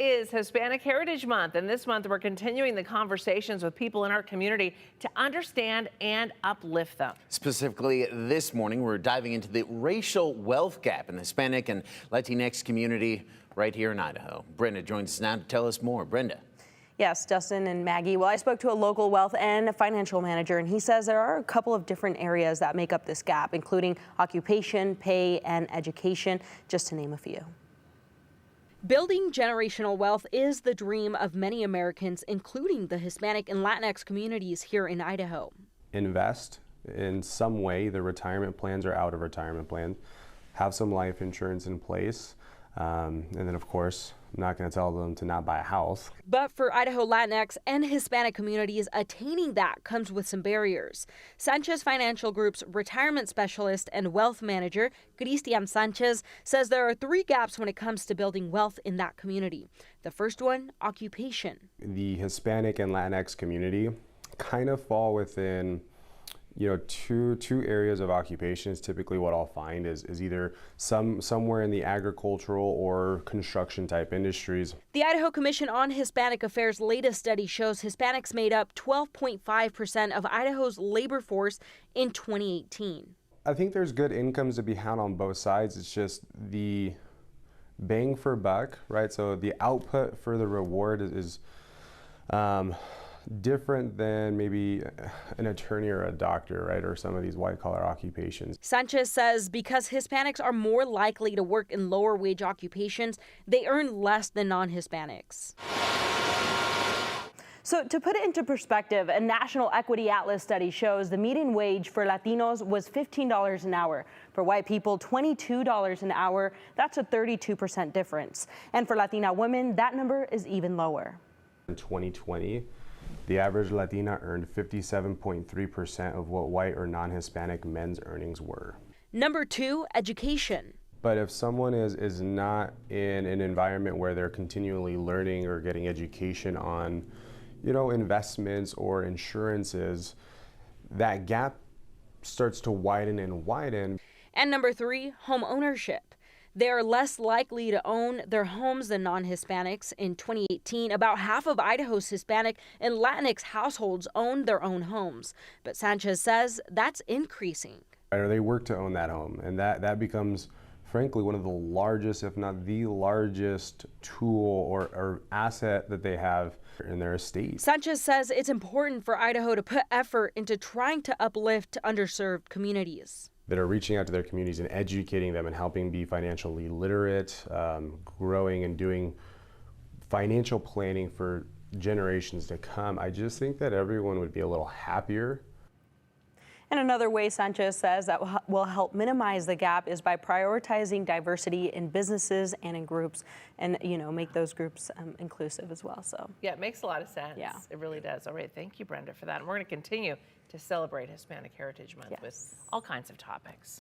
is Hispanic Heritage Month, and this month we're continuing the conversations with people in our community to understand and uplift them. Specifically, this morning, we're diving into the racial wealth gap in the Hispanic and Latinx community right here in Idaho. Brenda joins us now to tell us more. Brenda. Yes, Justin and Maggie. Well, I spoke to a local wealth and financial manager, and he says there are a couple of different areas that make up this gap, including occupation, pay, and education, just to name a few. Building generational wealth is the dream of many Americans, including the Hispanic and Latinx communities here in Idaho. Invest in some way, the retirement plans or out of retirement plans, have some life insurance in place, and then of course, I'm not going to tell them to not buy a house. But for Idaho Latinx and Hispanic communities, attaining that comes with some barriers. Sanchez Financial Group's retirement specialist and wealth manager, Cristian Sanchez, says there are three gaps when it comes to building wealth in that community. The first one, occupation. The Hispanic and Latinx community kind of fall within two areas of occupation. Is typically what I'll find is either somewhere in the agricultural or construction type industries. The Idaho Commission on Hispanic Affairs' latest study shows Hispanics made up 12.5% of Idaho's labor force in 2018. I think there's good incomes to be had on both sides. It's just the bang for buck, right? So the output for the reward is different than maybe an attorney or a doctor, right, or some of these white-collar occupations. Sanchez says because Hispanics are more likely to work in lower-wage occupations, they earn less than non-Hispanics. So to put it into perspective, a National Equity Atlas study shows the median wage for Latinos was $15 an hour. For white people, $22 an hour. That's a 32% difference. And for Latina women, that number is even lower. In 2020, the average Latina earned 57.3% of what white or non-Hispanic men's earnings were. Number two, education. But if someone is not in an environment where they're continually learning or getting education on, investments or insurances, that gap starts to widen and widen. And number three, home ownership. They are less likely to own their homes than non-Hispanics. In 2018, about half of Idaho's Hispanic and Latinx households owned their own homes. But Sanchez says that's increasing. Or they work to own that home, and that becomes, frankly, one of the largest, if not the largest tool or asset that they have in their estate. Sanchez says it's important for Idaho to put effort into trying to uplift underserved communities that are reaching out to their communities and educating them and helping be financially literate, growing and doing financial planning for generations to come. I just think that everyone would be a little happier. And another way Sanchez says that will help minimize the gap is by prioritizing diversity in businesses and in groups, and make those groups inclusive as well. So yeah, it makes a lot of sense. Yeah, it really does. All right, thank you, Brenda, for that. And we're going to continue to celebrate Hispanic Heritage Month with all kinds of topics.